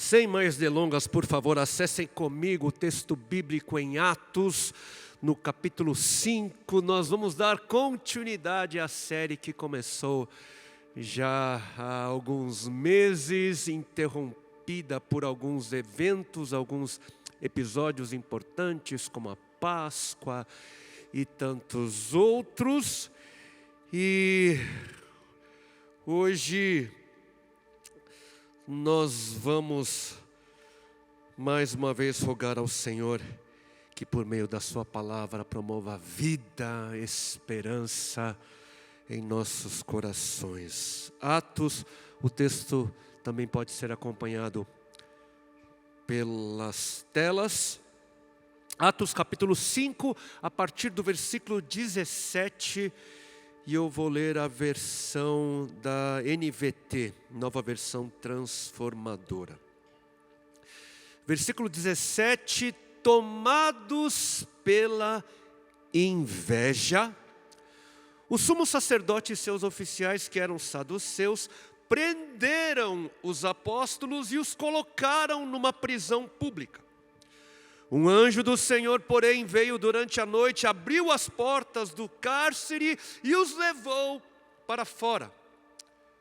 Sem mais delongas, por favor, acessem comigo o texto bíblico em Atos, no capítulo 5. Nós vamos dar continuidade à série que começou já há alguns meses, interrompida por alguns eventos, alguns episódios importantes, como a Páscoa e tantos outros. E hoje nós vamos mais uma vez rogar ao Senhor que por meio da sua palavra promova vida, esperança em nossos corações. Atos, o texto também pode ser acompanhado pelas telas. Atos capítulo 5, a partir do versículo 17, e eu vou ler a versão da NVT, nova versão transformadora. Versículo 17: tomados pela inveja, o sumo sacerdote e seus oficiais, que eram saduceus, prenderam os apóstolos e os colocaram numa prisão pública. Um anjo do Senhor, porém, veio durante a noite, abriu as portas do cárcere e os levou para fora.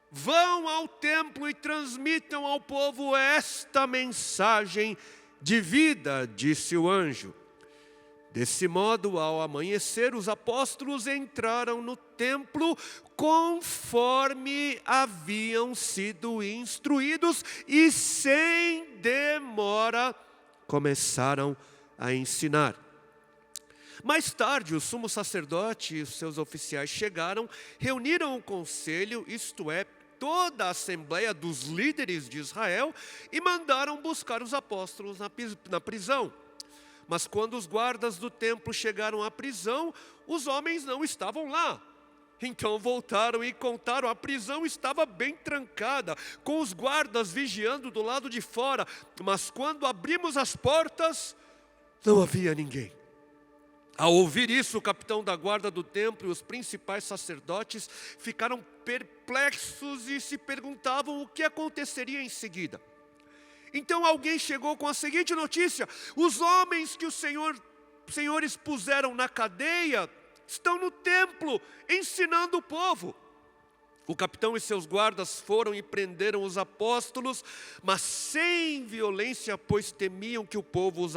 Vão ao templo e transmitam ao povo esta mensagem de vida, disse o anjo. Desse modo, ao amanhecer, os apóstolos entraram no templo conforme haviam sido instruídos e sem demora começaram a ensinar. Mais tarde, o sumo sacerdote e os seus oficiais chegaram, reuniram o conselho, isto é, toda a assembleia dos líderes de Israel, e mandaram buscar os apóstolos na prisão. Mas quando os guardas do templo chegaram à prisão, os homens não estavam lá. Então voltaram e contaram: a prisão estava bem trancada, com os guardas vigiando do lado de fora, mas quando abrimos as portas, não havia ninguém. Ao ouvir isso, o capitão da guarda do templo e os principais sacerdotes ficaram perplexos e se perguntavam o que aconteceria em seguida. Então alguém chegou com a seguinte notícia: os homens que os senhores puseram na cadeia estão no templo, ensinando o povo. O capitão e seus guardas foram e prenderam os apóstolos, mas sem violência, pois temiam que o povo os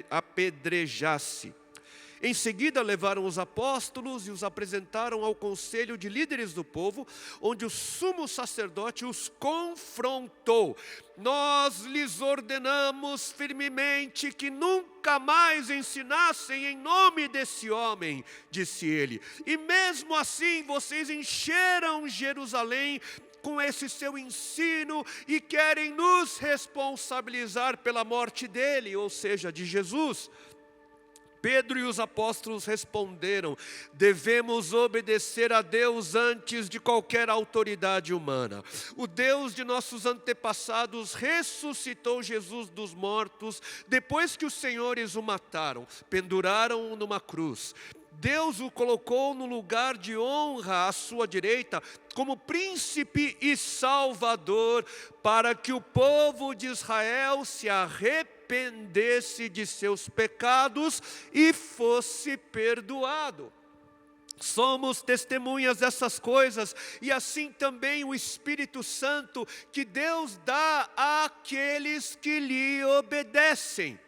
apedrejasse. Em seguida levaram os apóstolos e os apresentaram ao conselho de líderes do povo, onde o sumo sacerdote os confrontou. Nós lhes ordenamos firmemente que nunca mais ensinassem em nome desse homem, disse ele. E mesmo assim vocês encheram Jerusalém com esse seu ensino e querem nos responsabilizar pela morte dele, ou seja, de Jesus. Pedro e os apóstolos responderam: devemos obedecer a Deus antes de qualquer autoridade humana. O Deus de nossos antepassados ressuscitou Jesus dos mortos depois que os senhores o mataram, penduraram-o numa cruz. Deus o colocou no lugar de honra à sua direita, como príncipe e salvador, para que o povo de Israel se arrependesse de seus pecados e fosse perdoado. Somos testemunhas dessas coisas, e assim também o Espírito Santo, que Deus dá àqueles que lhe obedecem.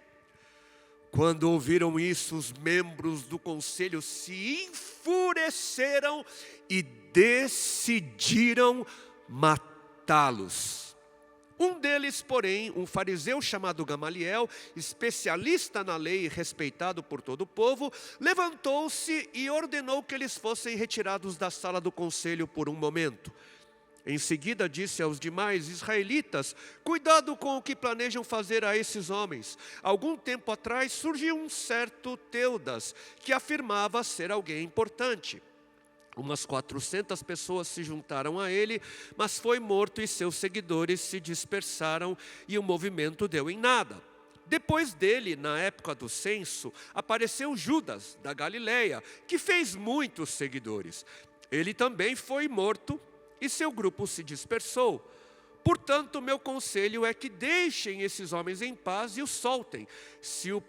Quando ouviram isso, os membros do conselho se enfureceram e decidiram matá-los. Um deles, porém, um fariseu chamado Gamaliel, especialista na lei e respeitado por todo o povo, levantou-se e ordenou que eles fossem retirados da sala do conselho por um momento. Em seguida disse aos demais israelitas: cuidado com o que planejam fazer a esses homens. Algum tempo atrás surgiu um certo Teudas, que afirmava ser alguém importante. Umas 400 pessoas se juntaram a ele, mas foi morto e seus seguidores se dispersaram e o movimento deu em nada. Depois dele, na época do censo, apareceu Judas, da Galileia, que fez muitos seguidores. Ele também foi morto e seu grupo se dispersou. Portanto, meu conselho é que deixem esses homens em paz e os soltem. Se o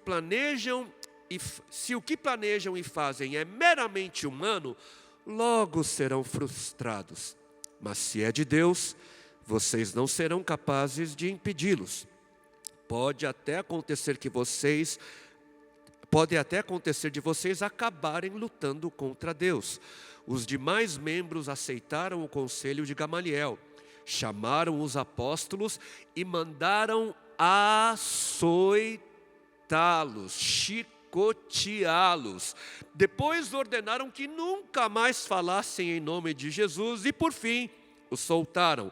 que planejam e fazem é meramente humano, logo serão frustrados. Mas se é de Deus, vocês não serão capazes de impedi-los. Pode até acontecer de vocês acabarem lutando contra Deus. Os demais membros aceitaram o conselho de Gamaliel, chamaram os apóstolos e mandaram açoitá-los, chicoteá-los. Depois ordenaram que nunca mais falassem em nome de Jesus e, por fim, os soltaram.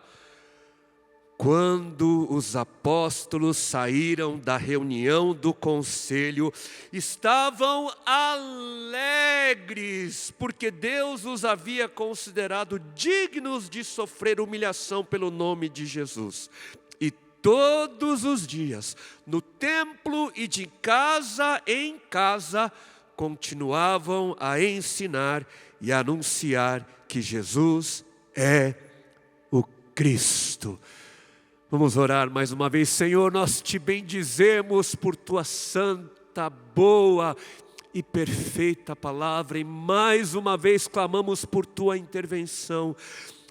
Quando os apóstolos saíram da reunião do conselho, estavam alegres, porque Deus os havia considerado dignos de sofrer humilhação pelo nome de Jesus. E todos os dias, no templo e de casa em casa, continuavam a ensinar e a anunciar que Jesus é o Cristo. Vamos orar mais uma vez. Senhor, nós te bendizemos por tua santa, boa e perfeita palavra. E mais uma vez clamamos por tua intervenção.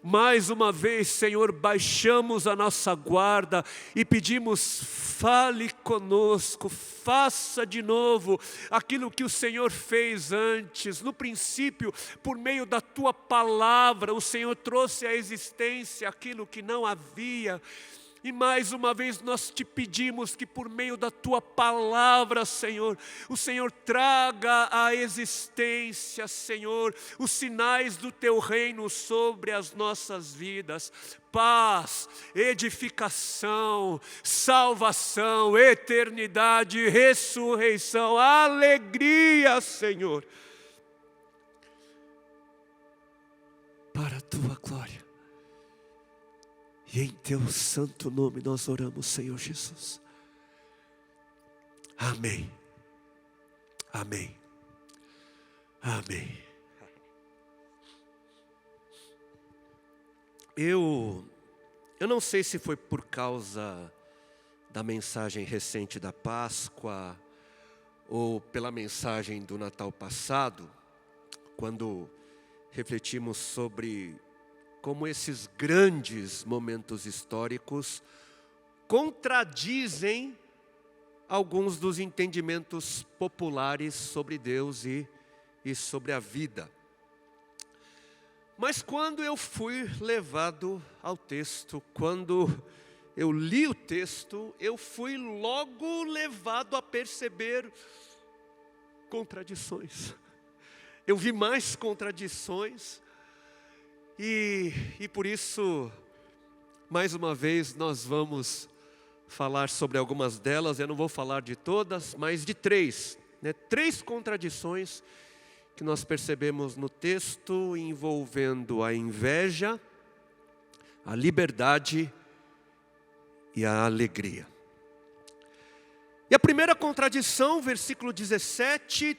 Mais uma vez, Senhor, baixamos a nossa guarda e pedimos, fale conosco, faça de novo aquilo que o Senhor fez antes. No princípio, por meio da tua palavra, o Senhor trouxe à existência aquilo que não havia. E mais uma vez nós te pedimos que por meio da tua palavra, Senhor, o Senhor traga à existência, Senhor, os sinais do teu reino sobre as nossas vidas. Paz, edificação, salvação, eternidade, ressurreição, alegria, Senhor, para a tua glória. E em teu santo nome nós oramos, Senhor Jesus. Amém. Amém. Amém. Eu não sei se foi por causa da mensagem recente da Páscoa ou pela mensagem do Natal passado, quando refletimos sobre como esses grandes momentos históricos contradizem alguns dos entendimentos populares sobre Deus e sobre a vida. Mas quando eu fui levado ao texto, quando eu li o texto, eu fui logo levado a perceber contradições. Eu vi mais contradições. E por isso, mais uma vez, nós vamos falar sobre algumas delas. Eu não vou falar de todas, mas de três. Três contradições que nós percebemos no texto, envolvendo a inveja, a liberdade e a alegria. E a primeira contradição, versículo 17,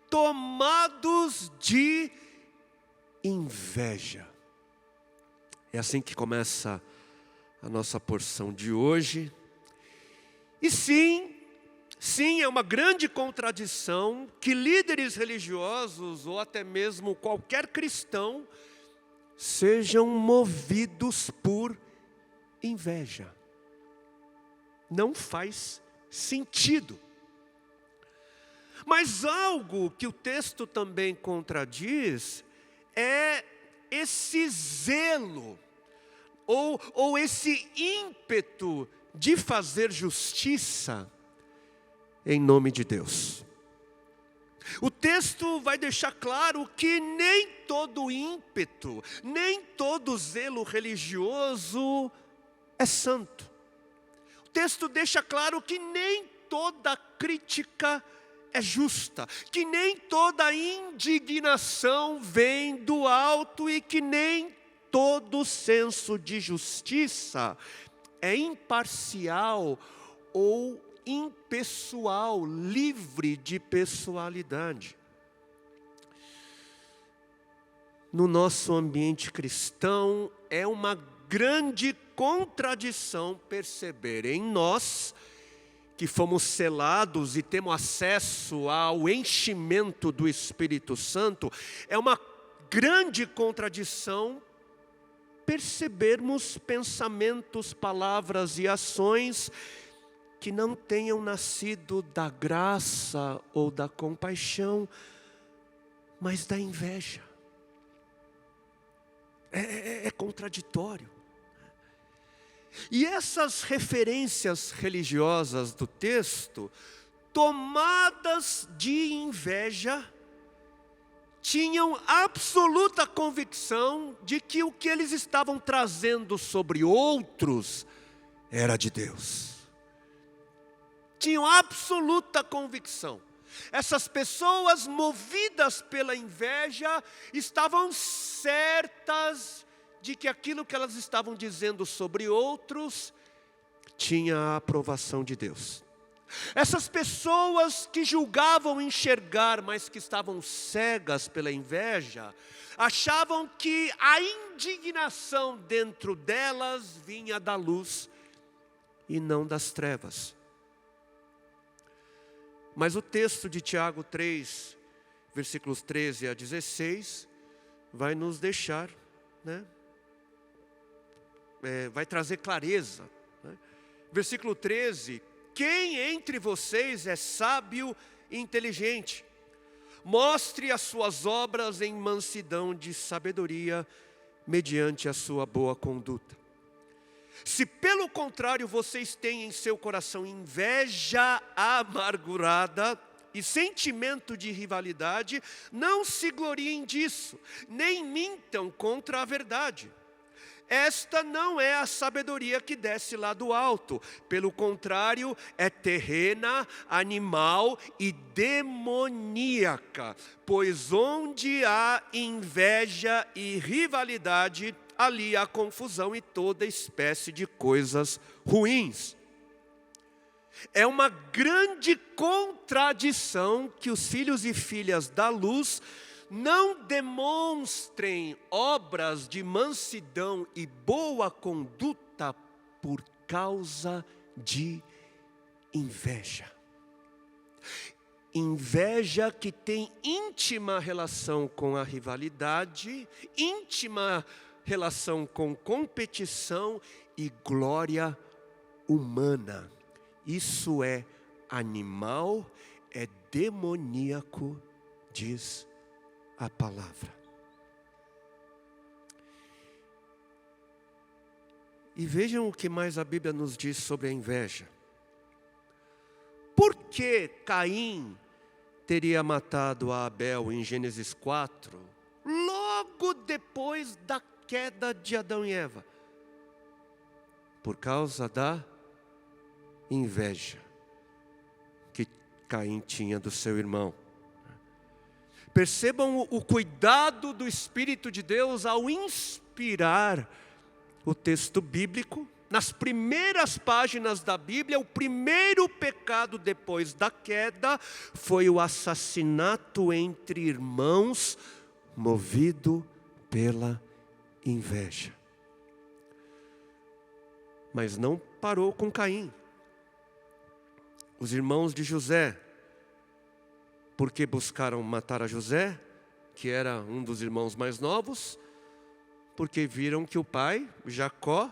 tomados de inveja. É assim que começa a nossa porção de hoje. E sim, é uma grande contradição que líderes religiosos ou até mesmo qualquer cristão sejam movidos por inveja. Não faz sentido. Mas algo que o texto também contradiz é esse zelo ou esse ímpeto de fazer justiça em nome de Deus. O texto vai deixar claro que nem todo ímpeto, nem todo zelo religioso é santo. O texto deixa claro que nem toda crítica é justa, que nem toda indignação vem do alto e que nem todo senso de justiça é imparcial ou impessoal, livre de pessoalidade. No nosso ambiente cristão, é uma grande contradição perceber em nós, que fomos selados e temos acesso ao enchimento do Espírito Santo, é uma grande contradição percebermos pensamentos, palavras e ações que não tenham nascido da graça ou da compaixão, mas da inveja. É contraditório. E essas referências religiosas do texto, tomadas de inveja, tinham absoluta convicção de que o que eles estavam trazendo sobre outros era de Deus. Tinham absoluta convicção. Essas pessoas movidas pela inveja estavam certas de que aquilo que elas estavam dizendo sobre outros tinha a aprovação de Deus. Essas pessoas que julgavam enxergar, mas que estavam cegas pela inveja, achavam que a indignação dentro delas vinha da luz e não das trevas. Mas o texto de Tiago 3, versículos 13 a 16, vai nos deixar, vai trazer clareza. Versículo 13: quem entre vocês é sábio e inteligente? Mostre as suas obras em mansidão de sabedoria, mediante a sua boa conduta. Se pelo contrário vocês têm em seu coração inveja amargurada e sentimento de rivalidade, não se gloriem disso, nem mintam contra a verdade. Esta não é a sabedoria que desce lá do alto, pelo contrário, é terrena, animal e demoníaca, pois onde há inveja e rivalidade, ali há confusão e toda espécie de coisas ruins. É uma grande contradição que os filhos e filhas da luz não demonstrem obras de mansidão e boa conduta por causa de inveja. Inveja que tem íntima relação com a rivalidade, íntima relação com competição e glória humana. Isso é animal, é demoníaco, diz a palavra. E vejam o que mais a Bíblia nos diz sobre a inveja. Por que Caim teria matado a Abel em Gênesis 4, logo depois da queda de Adão e Eva? Por causa da inveja que Caim tinha do seu irmão. Percebam o cuidado do Espírito de Deus ao inspirar o texto bíblico. Nas primeiras páginas da Bíblia, o primeiro pecado depois da queda foi o assassinato entre irmãos, movido pela inveja. Mas não parou com Caim. Os irmãos de José, porque buscaram matar a José, que era um dos irmãos mais novos, porque viram que o pai, Jacó,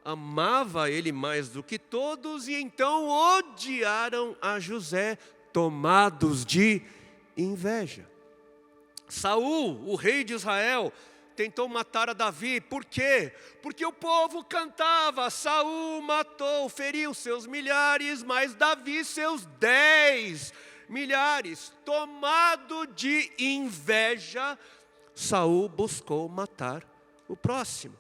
amava ele mais do que todos, e então odiaram a José, tomados de inveja. Saul, o rei de Israel, tentou matar a Davi. Por quê? Porque o povo cantava: Saul matou, feriu seus milhares, mas Davi seus 10 milhares. Tomado de inveja, Saul buscou matar o próximo.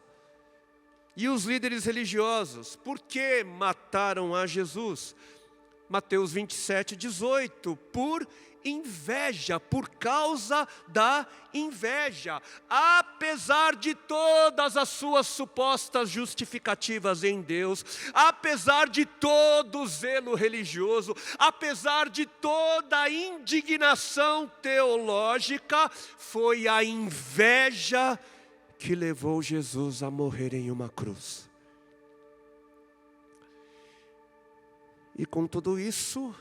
E os líderes religiosos, por que mataram a Jesus? Mateus 27, 18, por inveja, por causa da inveja. Apesar de todas as suas supostas justificativas em Deus, apesar de todo o zelo religioso, apesar de toda a indignação teológica, foi a inveja que levou Jesus a morrer em uma cruz. E com tudo isso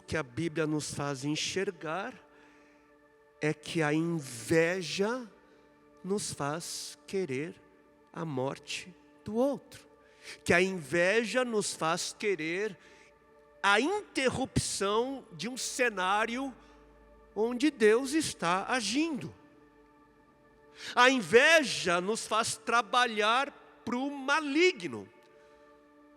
que a Bíblia nos faz enxergar, é que a inveja nos faz querer a morte do outro. Que a inveja nos faz querer a interrupção de um cenário onde Deus está agindo. A inveja nos faz trabalhar para o maligno.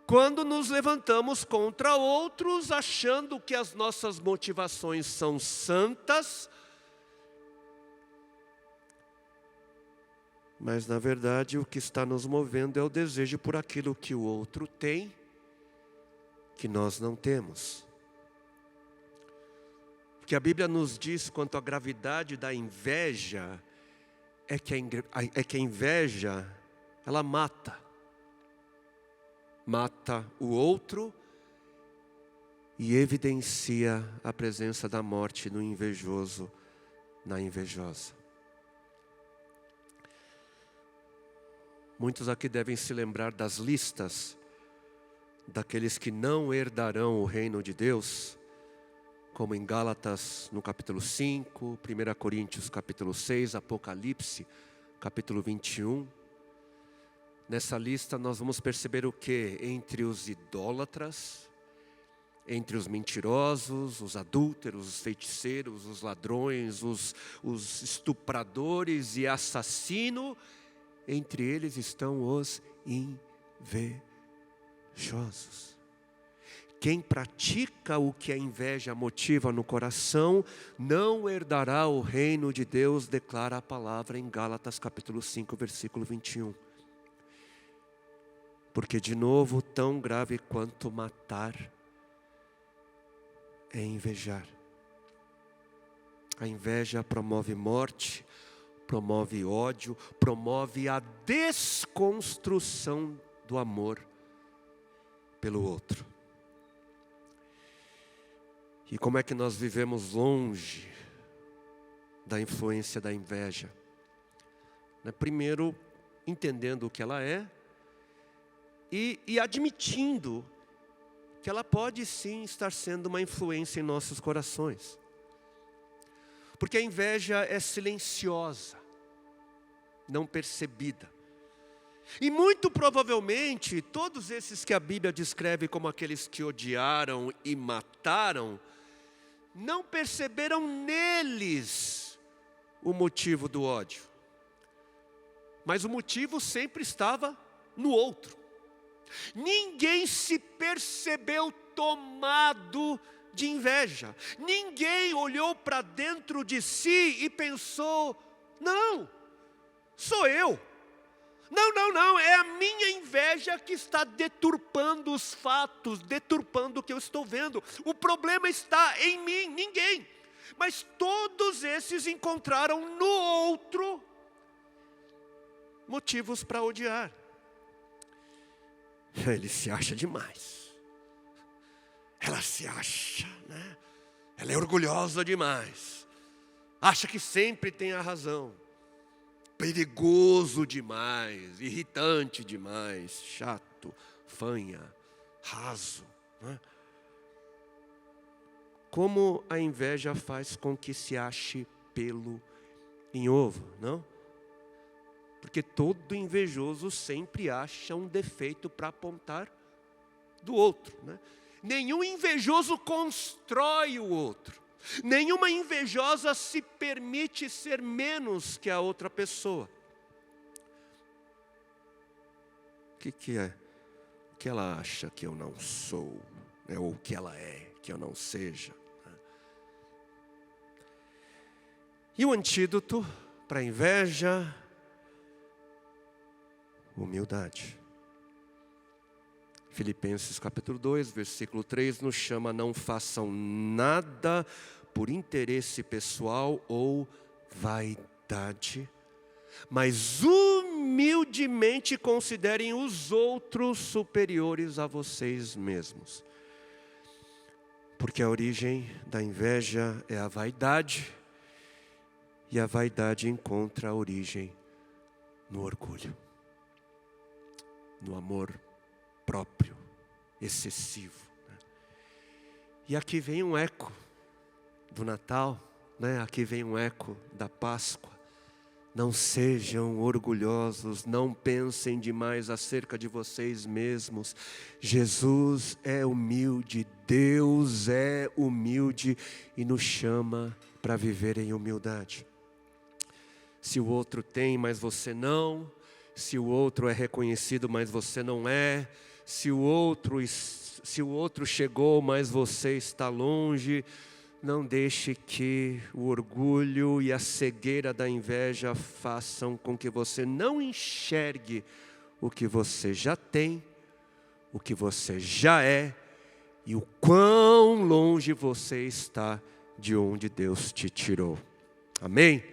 Quando nos levantamos contra outros, achando que as nossas motivações são santas, mas na verdade o que está nos movendo é o desejo por aquilo que o outro tem, que nós não temos. O que a Bíblia nos diz quanto à gravidade da inveja, é que a inveja, ela mata. Mata o outro e evidencia a presença da morte no invejoso, na invejosa. Muitos aqui devem se lembrar das listas daqueles que não herdarão o reino de Deus, como em Gálatas no capítulo 5, 1 Coríntios capítulo 6, Apocalipse capítulo 21. Nessa lista nós vamos perceber o que? Entre os idólatras, entre os mentirosos, os adúlteros, os feiticeiros, os ladrões, os estupradores e assassinos, entre eles estão os invejosos. Quem pratica o que a inveja motiva no coração, não herdará o reino de Deus, declara a palavra em Gálatas capítulo 5, versículo 21. Porque de novo, tão grave quanto matar é invejar. A inveja promove morte, promove ódio, promove a desconstrução do amor pelo outro. E como é que nós vivemos longe da influência da inveja? Primeiro, entendendo o que ela é e admitindo que ela pode sim estar sendo uma influência em nossos corações. Porque a inveja é silenciosa, não percebida. E muito provavelmente, todos esses que a Bíblia descreve como aqueles que odiaram e mataram, não perceberam neles o motivo do ódio. Mas o motivo sempre estava no outro. Ninguém se percebeu tomado de inveja. Ninguém olhou para dentro de si e pensou, não, sou eu. Não, é a minha inveja que está deturpando os fatos, deturpando o que eu estou vendo. O problema está em mim, ninguém. Mas todos esses encontraram no outro motivos para odiar. Ele se acha demais. Ela se acha, né? Ela é orgulhosa demais. Acha que sempre tem a razão. Perigoso demais, irritante demais, chato, fanha, raso, né? Como a inveja faz com que se ache pelo em ovo, não? Porque todo invejoso sempre acha um defeito para apontar do outro, né? Nenhum invejoso constrói o outro. Nenhuma invejosa se permite ser menos que a outra pessoa. O que é? O que ela acha que eu não sou, né? Ou o que ela é, que eu não seja. Né? E o antídoto para a inveja? Humildade. Filipenses capítulo 2, versículo 3 nos chama: não façam nada por interesse pessoal ou vaidade, mas humildemente considerem os outros superiores a vocês mesmos. Porque a origem da inveja é a vaidade, E a vaidade encontra a origem no orgulho, no amor próprio, excessivo. E aqui vem um eco do Natal, né? Aqui vem um eco da Páscoa. Não sejam orgulhosos, não pensem demais acerca de vocês mesmos. Jesus é humilde, Deus é humilde e nos chama para viver em humildade. Se o outro tem, mas você não. Se o outro é reconhecido, mas você não é. Se o outro chegou, mas você está longe. Não deixe que o orgulho e a cegueira da inveja façam com que você não enxergue o que você já tem, o que você já é e o quão longe você está de onde Deus te tirou. Amém?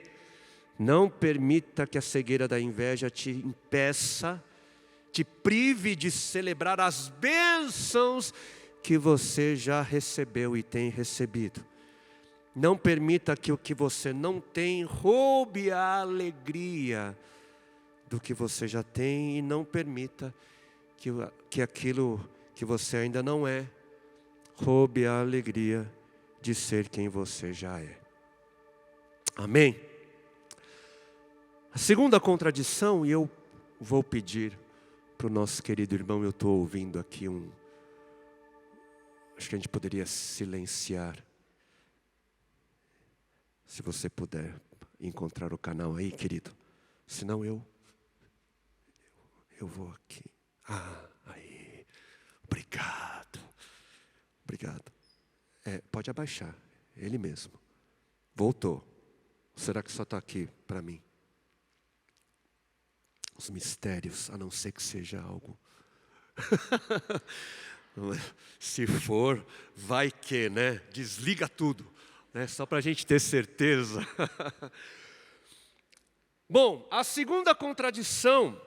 Não permita que a cegueira da inveja te impeça, te prive de celebrar as bênçãos que você já recebeu e tem recebido. Não permita que o que você não tem roube a alegria do que você já tem. E não permita que aquilo que você ainda não é roube a alegria de ser quem você já é. Amém? A segunda contradição, e eu vou pedir para o nosso querido irmão, eu estou ouvindo aqui acho que a gente poderia silenciar. Se você puder encontrar o canal aí, querido. Senão eu vou aqui. Aí. Obrigado. Obrigado. Pode abaixar. Ele mesmo. Voltou. Será que só está aqui para mim? Os mistérios, a não ser que seja algo. Se for, vai que, né? Desliga tudo. Só para a gente ter certeza. Bom, a segunda contradição,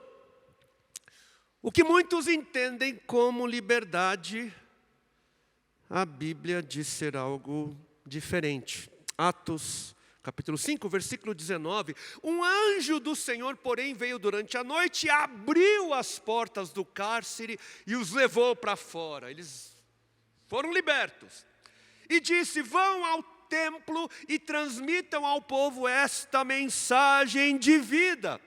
o que muitos entendem como liberdade, a Bíblia diz ser algo diferente. Atos, capítulo 5, versículo 19. Um anjo do Senhor, porém, veio durante a noite e abriu as portas do cárcere e os levou para fora. Eles foram libertos. E disse, vão ao templo e transmitam ao povo esta mensagem de vida.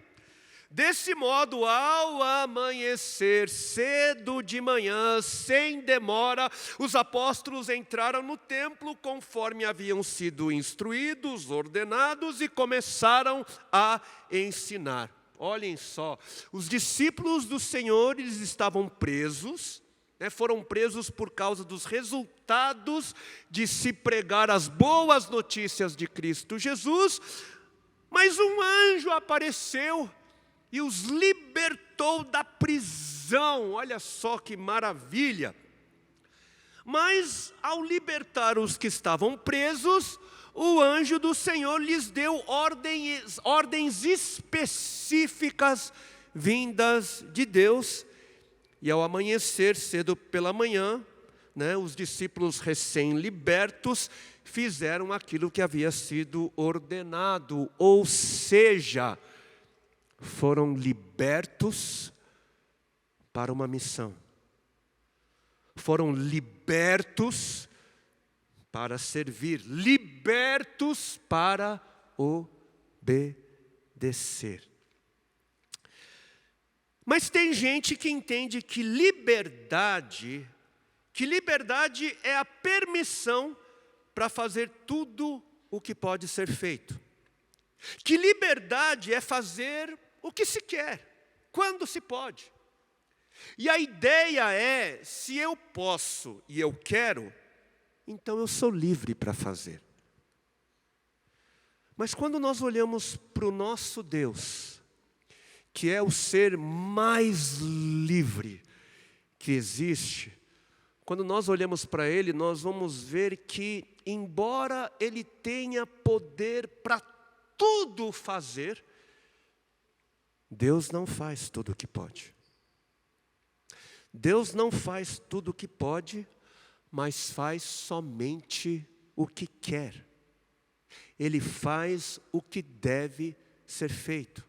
Desse modo, ao amanhecer, cedo de manhã, sem demora, os apóstolos entraram no templo conforme haviam sido instruídos, ordenados e começaram a ensinar. Olhem só, os discípulos do Senhor, eles estavam presos, foram presos por causa dos resultados de se pregar as boas notícias de Cristo Jesus, mas um anjo apareceu e os libertou da prisão. Olha só que maravilha! Mas ao libertar os que estavam presos, o anjo do Senhor lhes deu ordens específicas vindas de Deus. E ao amanhecer, cedo pela manhã, os discípulos recém-libertos fizeram aquilo que havia sido ordenado, ou seja, foram libertos para uma missão. Foram libertos para servir, libertos para obedecer. Mas tem gente que entende que liberdade é a permissão para fazer tudo o que pode ser feito. Que liberdade é fazer o que se quer, quando se pode. E a ideia é, se eu posso e eu quero, então eu sou livre para fazer. Mas quando nós olhamos para o nosso Deus, que é o ser mais livre que existe, quando nós olhamos para Ele, nós vamos ver que, embora Ele tenha poder para tudo fazer, Deus não faz tudo o que pode. Deus não faz tudo o que pode, mas faz somente o que quer. Ele faz o que deve ser feito.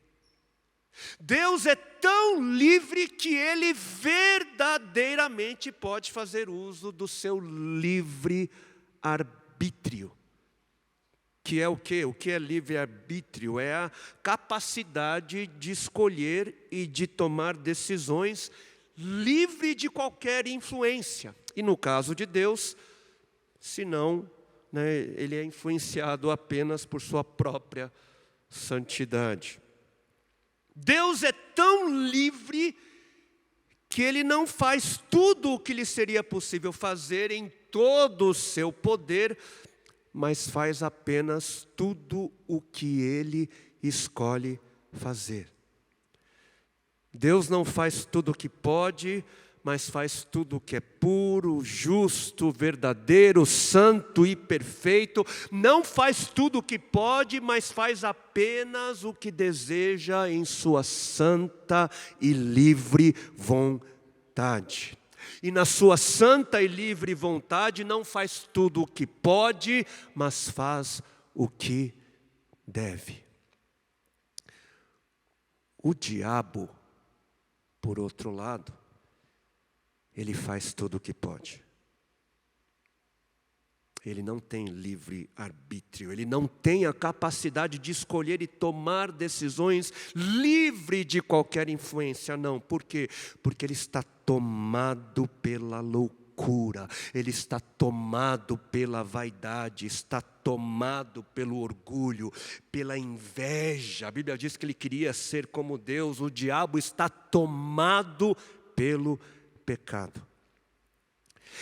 Deus é tão livre que Ele verdadeiramente pode fazer uso do seu livre arbítrio. Que é o quê? O que é livre-arbítrio? É a capacidade de escolher e de tomar decisões livre de qualquer influência. E no caso de Deus, senão, Ele é influenciado apenas por sua própria santidade. Deus é tão livre que Ele não faz tudo o que lhe seria possível fazer em todo o seu poder, mas faz apenas tudo o que Ele escolhe fazer. Deus não faz tudo o que pode, mas faz tudo o que é puro, justo, verdadeiro, santo e perfeito. Não faz tudo o que pode, mas faz apenas o que deseja em sua santa e livre vontade. E na sua santa e livre vontade não faz tudo o que pode, mas faz o que deve. O diabo, por outro lado, ele faz tudo o que pode. Ele não tem livre arbítrio, ele não tem a capacidade de escolher e tomar decisões livre de qualquer influência, não. Por quê? Porque ele está tomado pela loucura, ele está tomado pela vaidade, está tomado pelo orgulho, pela inveja. A Bíblia diz que ele queria ser como Deus. O diabo está tomado pelo pecado.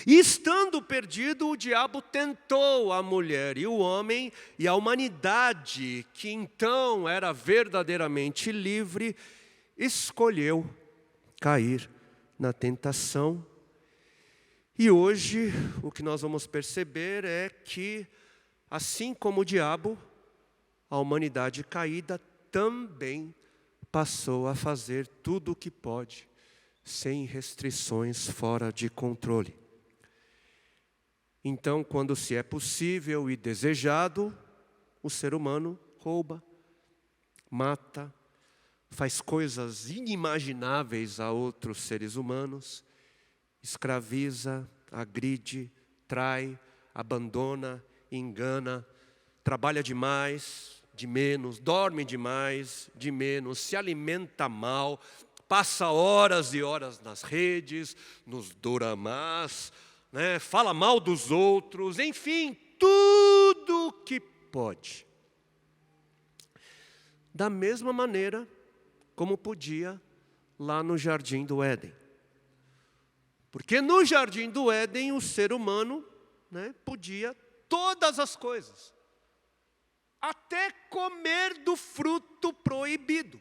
E estando perdido, o diabo tentou a mulher e o homem, e a humanidade, que então era verdadeiramente livre, escolheu cair na tentação. E hoje, o que nós vamos perceber é que, assim como o diabo, a humanidade caída também passou a fazer tudo o que pode, sem restrições, fora de controle. Então, quando se é possível e desejado, o ser humano rouba, mata, faz coisas inimagináveis a outros seres humanos, escraviza, agride, trai, abandona, engana, trabalha demais, de menos, dorme demais, de menos, se alimenta mal, passa horas e horas nas redes, nos doramás, fala mal dos outros, enfim, tudo que pode. Da mesma maneira como podia lá no Jardim do Éden. Porque no Jardim do Éden o ser humano podia todas as coisas, até comer do fruto proibido.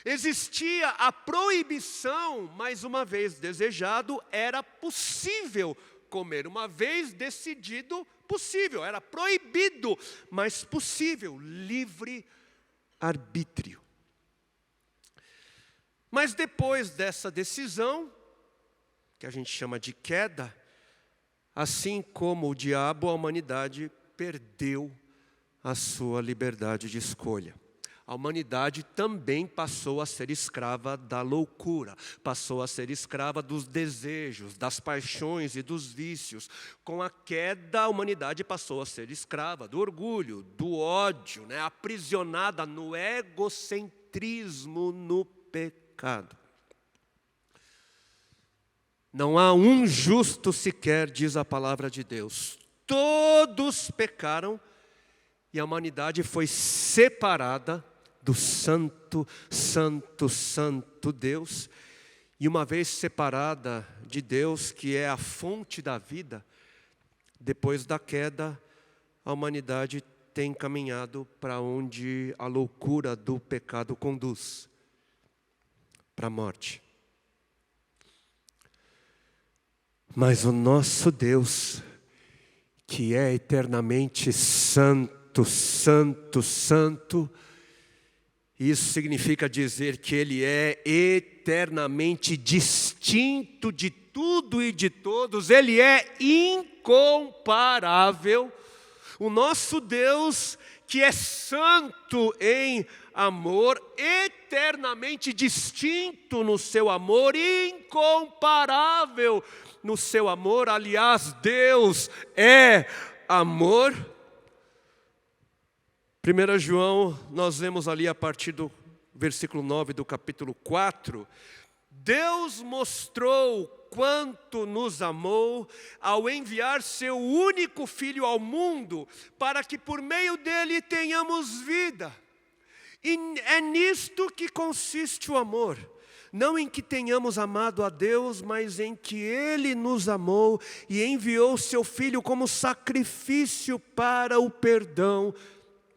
Existia a proibição, mas uma vez desejado, era possível comer. Uma vez decidido, possível. Era proibido, mas possível. Livre arbítrio. Mas depois dessa decisão, que a gente chama de queda, assim como o diabo, a humanidade perdeu a sua liberdade de escolha. A humanidade também passou a ser escrava da loucura, passou a ser escrava dos desejos, das paixões e dos vícios. Com a queda, a humanidade passou a ser escrava do orgulho, do ódio, aprisionada no egocentrismo, no pecado. Não há um justo sequer, diz a palavra de Deus. Todos pecaram e a humanidade foi separada do santo, santo, santo Deus. E uma vez separada de Deus, que é a fonte da vida, depois da queda, a humanidade tem caminhado para onde a loucura do pecado conduz, para a morte. Mas o nosso Deus, que é eternamente santo, santo, santo, isso significa dizer que Ele é eternamente distinto de tudo e de todos. Ele é incomparável. O nosso Deus, que é santo em amor, eternamente distinto no seu amor, incomparável no seu amor. Aliás, Deus é amor. 1 João, nós vemos ali a partir do versículo 9 do capítulo 4, Deus mostrou quanto nos amou ao enviar seu único Filho ao mundo, para que por meio dele tenhamos vida. E é nisto que consiste o amor. Não em que tenhamos amado a Deus, mas em que Ele nos amou e enviou seu Filho como sacrifício para o perdão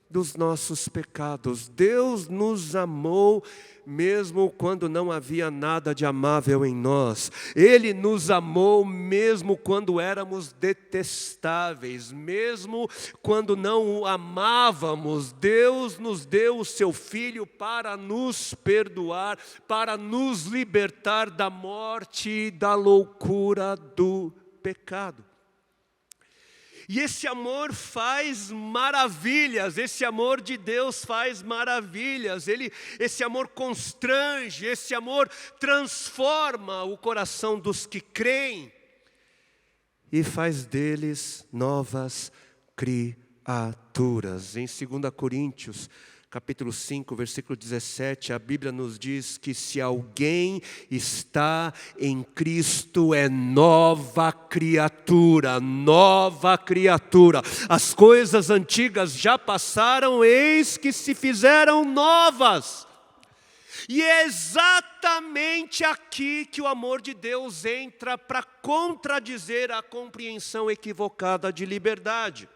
dos nossos pecados. Deus nos amou mesmo quando não havia nada de amável em nós. Ele nos amou mesmo quando éramos detestáveis, mesmo quando não o amávamos. Deus nos deu o seu Filho para nos perdoar, para nos libertar da morte e da loucura do pecado. E esse amor faz maravilhas, esse amor de Deus faz maravilhas, esse amor constrange, esse amor transforma o coração dos que creem e faz deles novas criaturas. Em 2 Coríntios, capítulo 5, versículo 17, a Bíblia nos diz que se alguém está em Cristo é nova criatura, nova criatura. As coisas antigas já passaram, eis que se fizeram novas. E é exatamente aqui que o amor de Deus entra para contradizer a compreensão equivocada de liberdade.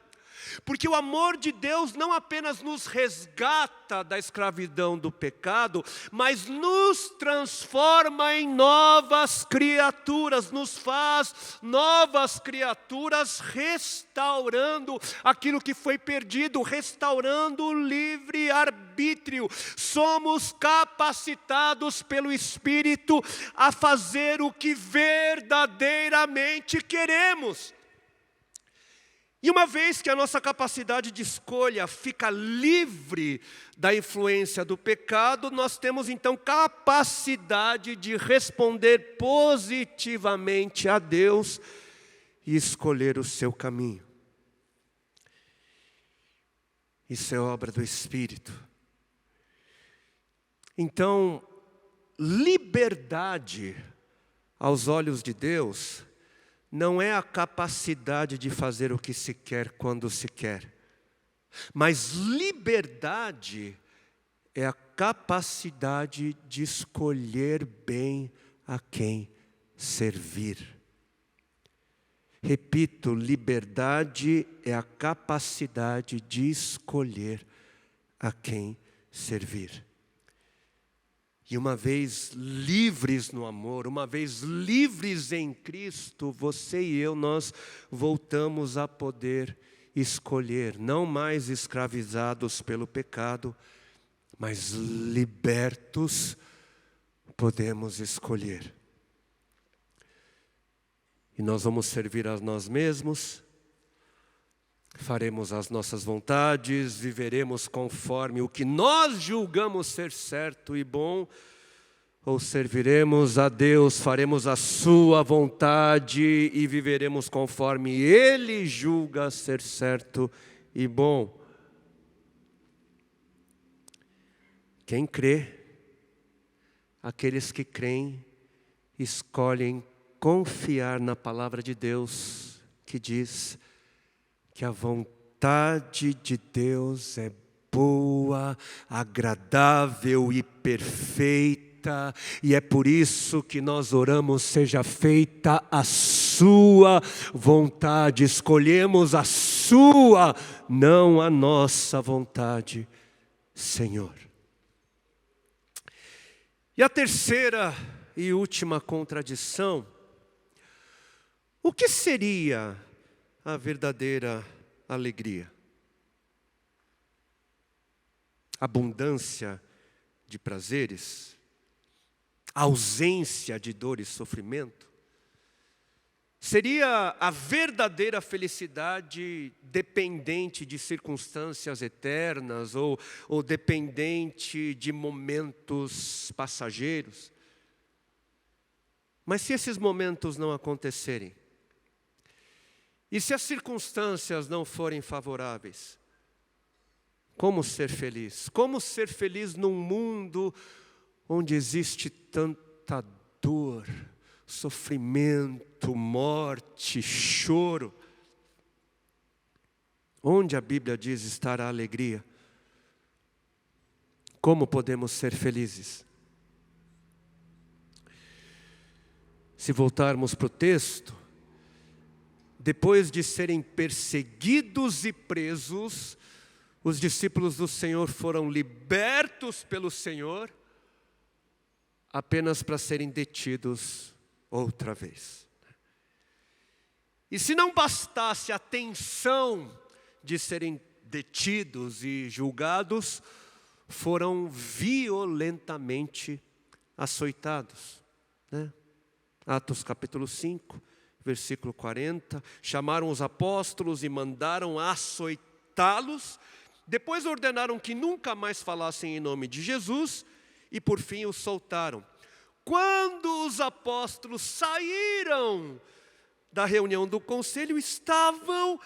Porque o amor de Deus não apenas nos resgata da escravidão do pecado, mas nos transforma em novas criaturas, nos faz novas criaturas, restaurando aquilo que foi perdido, restaurando o livre-arbítrio. Somos capacitados pelo Espírito a fazer o que verdadeiramente queremos. E uma vez que a nossa capacidade de escolha fica livre da influência do pecado, nós temos então capacidade de responder positivamente a Deus e escolher o seu caminho. Isso é obra do Espírito. Então, liberdade aos olhos de Deus não é a capacidade de fazer o que se quer quando se quer, mas liberdade é a capacidade de escolher bem a quem servir. Repito, liberdade é a capacidade de escolher a quem servir. E uma vez livres no amor, uma vez livres em Cristo, você e eu, nós voltamos a poder escolher, não mais escravizados pelo pecado, mas libertos, podemos escolher. E nós vamos servir a nós mesmos, faremos as nossas vontades, viveremos conforme o que nós julgamos ser certo e bom, ou serviremos a Deus, faremos a sua vontade e viveremos conforme Ele julga ser certo e bom. Quem crê, aqueles que creem, escolhem confiar na palavra de Deus, que diz que a vontade de Deus é boa, agradável e perfeita, e é por isso que nós oramos, seja feita a sua vontade, escolhemos a sua, não a nossa vontade, Senhor. E a terceira e última contradição, o que seria a verdadeira alegria? Abundância de prazeres? Ausência de dor e sofrimento? Seria a verdadeira felicidade dependente de circunstâncias eternas ou dependente de momentos passageiros? Mas se esses momentos não acontecerem, e se as circunstâncias não forem favoráveis, como ser feliz? Como ser feliz num mundo onde existe tanta dor, sofrimento, morte, choro? Onde a Bíblia diz estar a alegria? Como podemos ser felizes? Se voltarmos para o texto, depois de serem perseguidos e presos, os discípulos do Senhor foram libertos pelo Senhor, apenas para serem detidos outra vez. E se não bastasse a tensão de serem detidos e julgados, foram violentamente açoitados, né? Atos capítulo 5, versículo 40, chamaram os apóstolos e mandaram açoitá-los, depois ordenaram que nunca mais falassem em nome de Jesus, e por fim os soltaram. Quando os apóstolos saíram da reunião do conselho, estavam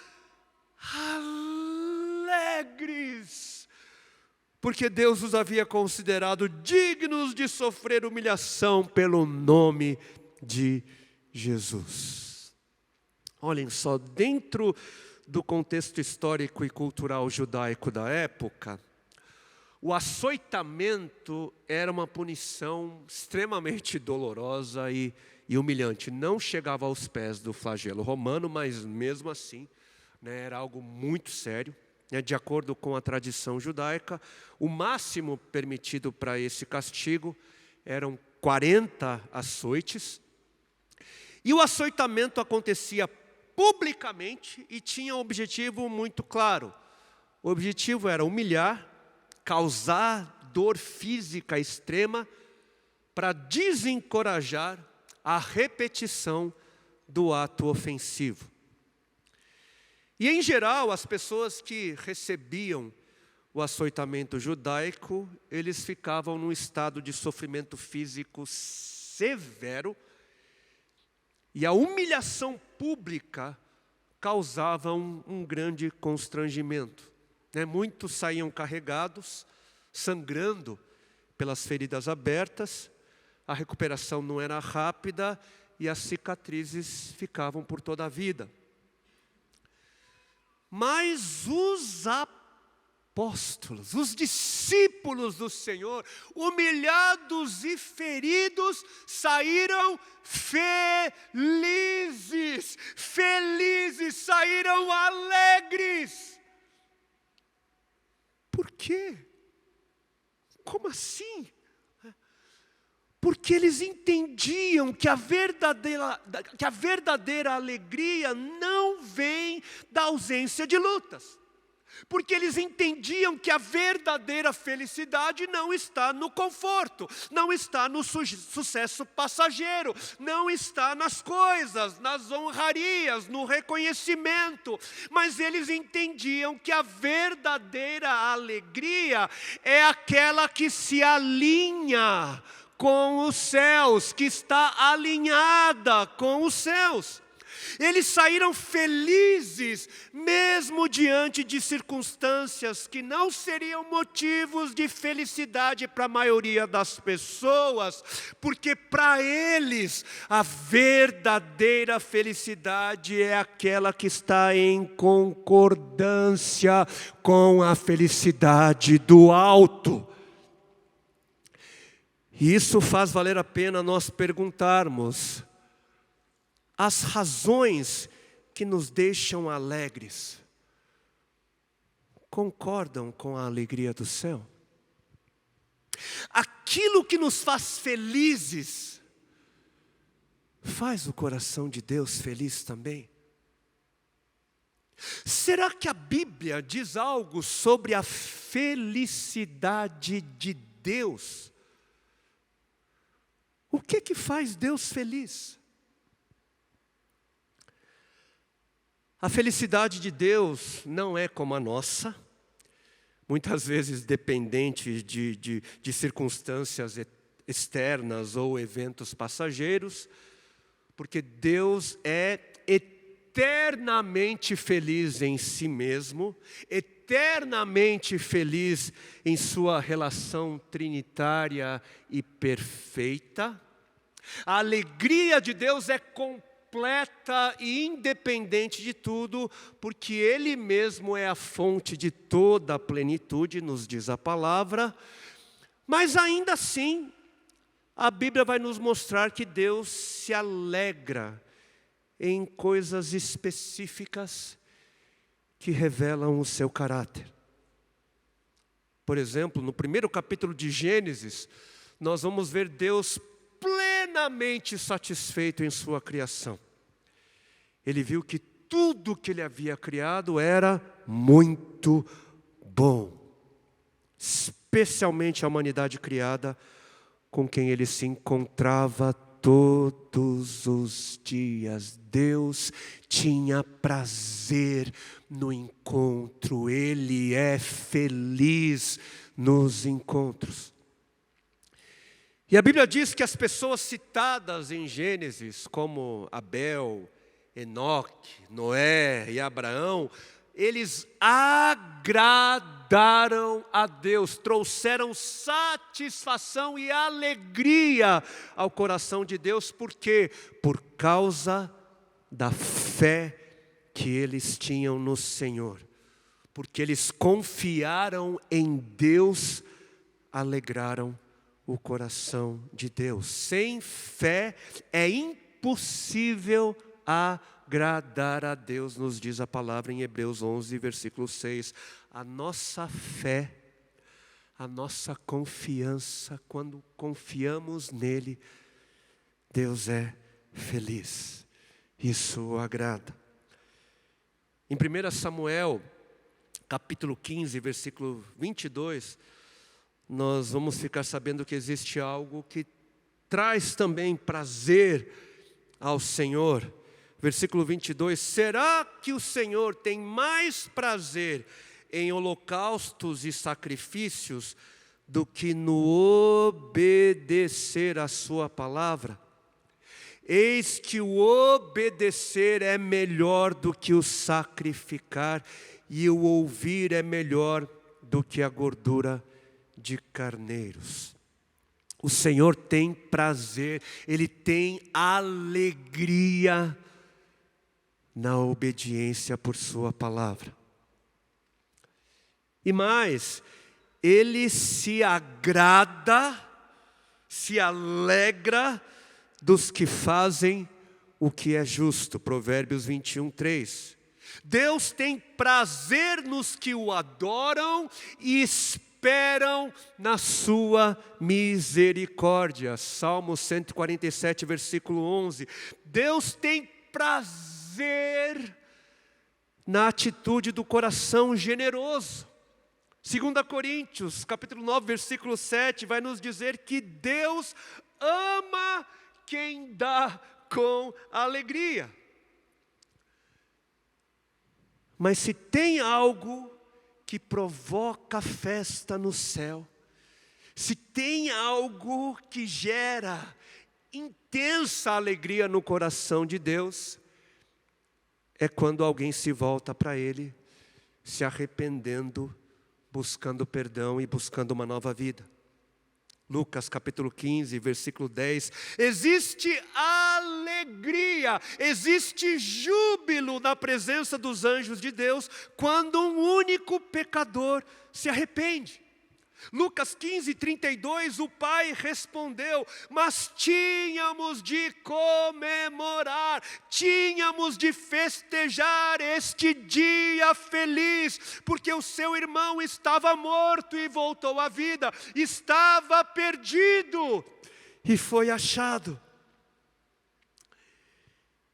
alegres, porque Deus os havia considerado dignos de sofrer humilhação pelo nome de Jesus. Olhem só, dentro do contexto histórico e cultural judaico da época, o açoitamento era uma punição extremamente dolorosa e humilhante. Não chegava aos pés do flagelo romano, mas mesmo assim, né, era algo muito sério. De acordo com a tradição judaica, o máximo permitido para esse castigo eram 40 açoites. E o açoitamento acontecia publicamente e tinha um objetivo muito claro. O objetivo era humilhar, causar dor física extrema, para desencorajar a repetição do ato ofensivo. E em geral, as pessoas que recebiam o açoitamento judaico, eles ficavam num estado de sofrimento físico severo, e a humilhação pública causava um grande constrangimento. Muitos saíam carregados, sangrando pelas feridas abertas, a recuperação não era rápida e as cicatrizes ficavam por toda a vida. Mas os apóstolos, os discípulos do Senhor, humilhados e feridos, saíram felizes, saíram alegres. Por quê? Como assim? Porque eles entendiam que a verdadeira alegria não vem da ausência de lutas. Porque eles entendiam que a verdadeira felicidade não está no conforto, não está no sucesso passageiro, não está nas coisas, nas honrarias, no reconhecimento. Mas eles entendiam que a verdadeira alegria é aquela que se alinha com os céus, que está alinhada com os céus. Eles saíram felizes, mesmo diante de circunstâncias que não seriam motivos de felicidade para a maioria das pessoas, porque para eles a verdadeira felicidade é aquela que está em concordância com a felicidade do alto. E isso faz valer a pena nós perguntarmos: as razões que nos deixam alegres concordam com a alegria do céu? Aquilo que nos faz felizes faz o coração de Deus feliz também? Será que a Bíblia diz algo sobre a felicidade de Deus? O que faz Deus feliz? A felicidade de Deus não é como a nossa, muitas vezes dependente de circunstâncias externas ou eventos passageiros, porque Deus é eternamente feliz em si mesmo, eternamente feliz em sua relação trinitária e perfeita. A alegria de Deus é completa e independente de tudo, porque Ele mesmo é a fonte de toda a plenitude, nos diz a palavra. Mas ainda assim, a Bíblia vai nos mostrar que Deus se alegra em coisas específicas que revelam o seu caráter. Por exemplo, no primeiro capítulo de Gênesis, nós vamos ver Deus plenamente satisfeito em sua criação. Ele viu que tudo que Ele havia criado era muito bom, especialmente a humanidade criada, com quem Ele se encontrava todos os dias. Deus tinha prazer no encontro, Ele é feliz nos encontros. E a Bíblia diz que as pessoas citadas em Gênesis, como Abel, Enoque, Noé e Abraão, eles agradaram a Deus, trouxeram satisfação e alegria ao coração de Deus. Por quê? Por causa da fé que eles tinham no Senhor. Porque eles confiaram em Deus, alegraram o coração de Deus. Sem fé é impossível agradar a Deus, nos diz a palavra em Hebreus 11, versículo 6. A nossa fé, a nossa confiança, quando confiamos nele, Deus é feliz. Isso o agrada. Em 1 Samuel, capítulo 15, versículo 22, nós vamos ficar sabendo que existe algo que traz também prazer ao Senhor. Versículo 22, será que o Senhor tem mais prazer em holocaustos e sacrifícios do que no obedecer a sua palavra? Eis que o obedecer é melhor do que o sacrificar, e o ouvir é melhor do que a gordura de carneiros. O Senhor tem prazer, Ele tem alegria na obediência por sua palavra. E mais, Ele se agrada, se alegra dos que fazem o que é justo. Provérbios 21, 3. Deus tem prazer nos que o adoram e esperam na sua misericórdia. Salmo 147, versículo 11. Deus tem prazer na atitude do coração generoso. 2 Coríntios, capítulo 9, versículo 7, vai nos dizer que Deus ama quem dá com alegria. Mas se tem algo que provoca festa no céu, se tem algo que gera intensa alegria no coração de Deus, é quando alguém se volta para Ele, se arrependendo, buscando perdão e buscando uma nova vida. Lucas capítulo 15, versículo 10. Existe alegria, existe júbilo na presença dos anjos de Deus quando um único pecador se arrepende. Lucas 15, 32, o pai respondeu: mas tínhamos de comemorar, tínhamos de festejar este dia feliz, porque o seu irmão estava morto e voltou à vida, estava perdido e foi achado.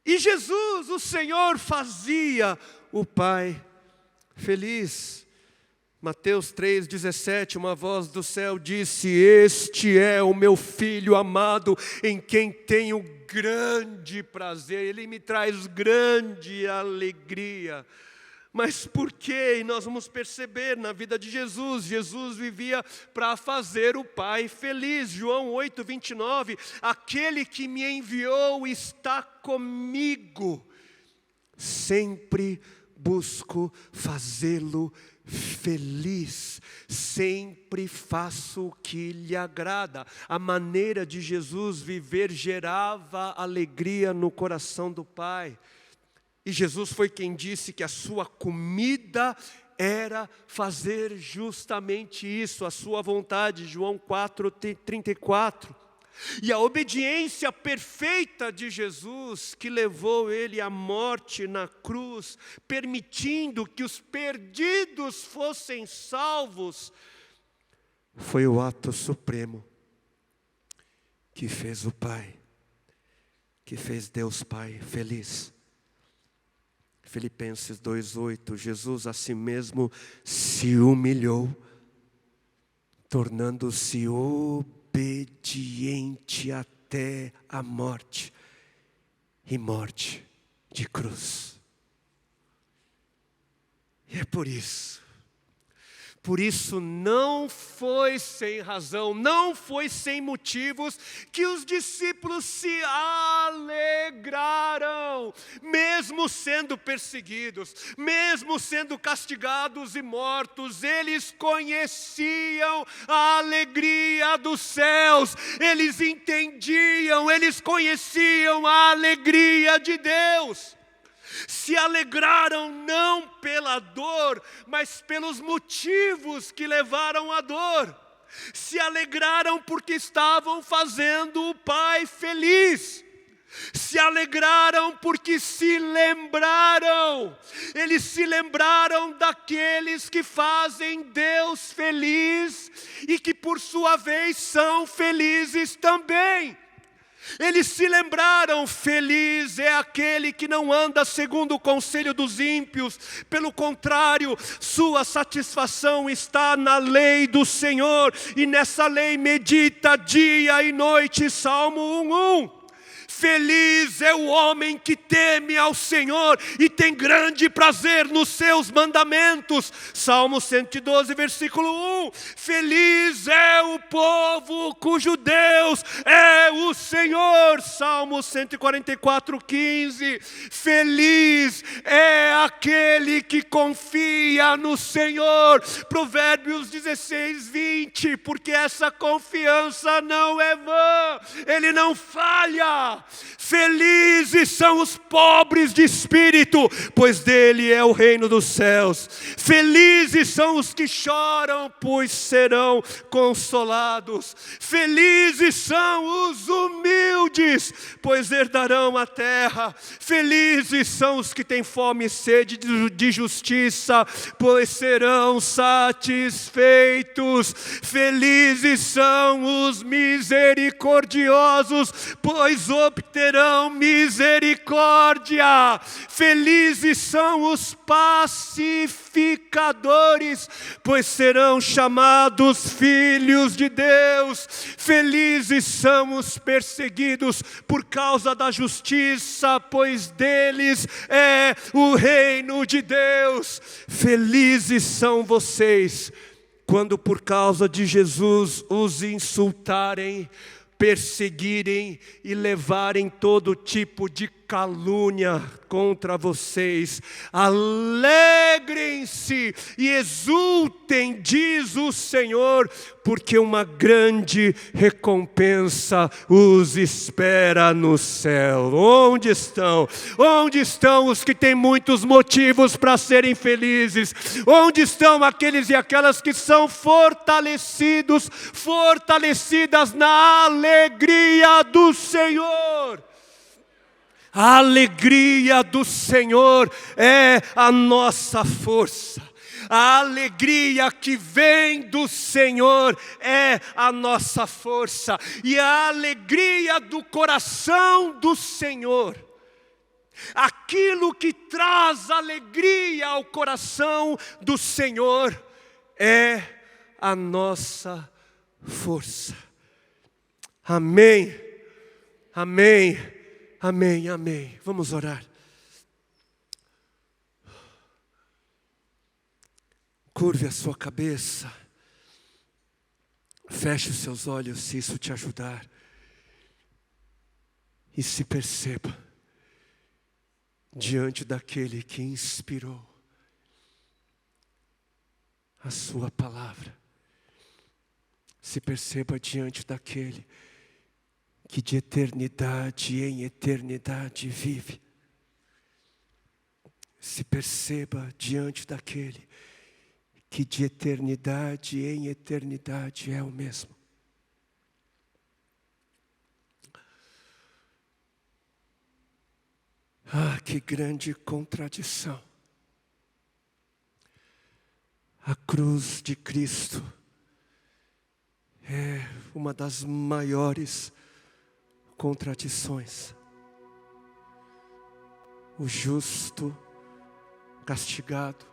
E Jesus, o Senhor, fazia o pai feliz. Mateus 3,17, uma voz do céu disse: este é o meu filho amado, em quem tenho grande prazer. Ele me traz grande alegria. Mas por quê? E nós vamos perceber na vida de Jesus. Jesus vivia para fazer o Pai feliz. João 8,29, aquele que me enviou está comigo. Sempre busco fazê-lo feliz, sempre faço o que lhe agrada. A maneira de Jesus viver gerava alegria no coração do Pai. E Jesus foi quem disse que a sua comida era fazer justamente isso, a sua vontade, João 4,34. E a obediência perfeita de Jesus, que levou ele à morte na cruz, permitindo que os perdidos fossem salvos, foi o ato supremo que fez o Pai, que fez Deus Pai feliz. Filipenses 2,8, Jesus a si mesmo se humilhou, tornando-se obediente até a morte, e morte de cruz. E é por isso não foi sem razão, não foi sem motivos que os discípulos se alegraram, mesmo sendo perseguidos, mesmo sendo castigados e mortos. Eles conheciam a alegria dos céus, eles entendiam, eles conheciam a alegria de Deus. Se alegraram não pela dor, mas pelos motivos que levaram à dor. Se alegraram porque estavam fazendo o Pai feliz. Se alegraram porque se lembraram. Eles se lembraram daqueles que fazem Deus feliz e que por sua vez são felizes também. Eles se lembraram, feliz é aquele que não anda segundo o conselho dos ímpios, pelo contrário, sua satisfação está na lei do Senhor, e nessa lei medita dia e noite. Salmo 1:1. Feliz é o homem que teme ao Senhor e tem grande prazer nos seus mandamentos. Salmo 112, versículo 1. Feliz é o povo cujo Deus é o Senhor. Salmo 144, 15. Feliz é aquele que confia no Senhor. Provérbios 16, 20. Porque essa confiança não é vã, ele não falha. Felizes são os pobres de espírito, pois dele é o reino dos céus. Felizes são os que choram, pois serão consolados. Felizes são os humildes, pois herdarão a terra. Felizes são os que têm fome e sede de justiça, pois serão satisfeitos. Felizes são os misericordiosos, pois obterão misericórdia. Felizes são os pacificadores, pois serão chamados filhos de Deus. Felizes são os perseguidos por causa da justiça, pois deles é o reino de Deus. Felizes são vocês quando por causa de Jesus os insultarem, perseguirem e levarem todo tipo de calúnia contra vocês. Alegrem-se e exultem, diz o Senhor, porque uma grande recompensa os espera no céu. Onde estão? Onde estão os que têm muitos motivos para serem felizes? Onde estão aqueles e aquelas que são fortalecidos, fortalecidas na alegria do Senhor? A alegria do Senhor é a nossa força. A alegria que vem do Senhor é a nossa força. E a alegria do coração do Senhor, aquilo que traz alegria ao coração do Senhor, é a nossa força. Amém, amém, amém, amém. Vamos orar. Curve a sua cabeça. Feche os seus olhos, se isso te ajudar. E se perceba diante daquele que inspirou a sua palavra. Se perceba diante daquele que de eternidade em eternidade vive. Se perceba diante daquele que de eternidade em eternidade é o mesmo. Ah, que grande contradição. A cruz de Cristo é uma das maiores contradições. O justo castigado,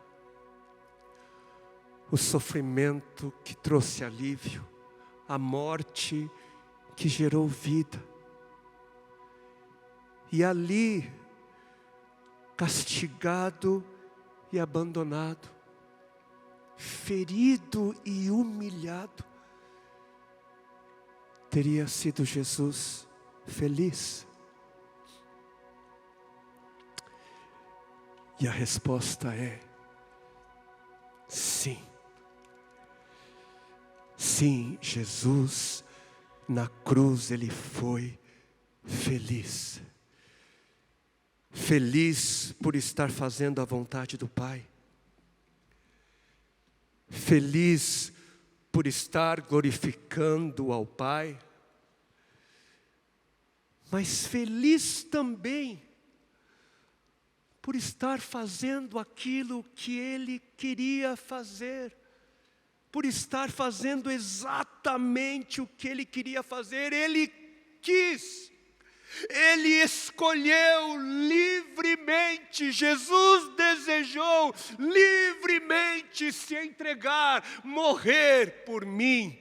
o sofrimento que trouxe alívio, a morte que gerou vida. E ali, castigado e abandonado, ferido e humilhado, teria sido Jesus feliz? E a resposta é sim. Sim, Jesus na cruz ele foi feliz. Feliz por estar fazendo a vontade do Pai. Feliz por estar glorificando ao Pai. Mas feliz também por estar fazendo aquilo que Ele queria fazer. Por estar fazendo exatamente o que Ele queria fazer. Ele quis. Ele escolheu livremente, Jesus desejou livremente se entregar, morrer por mim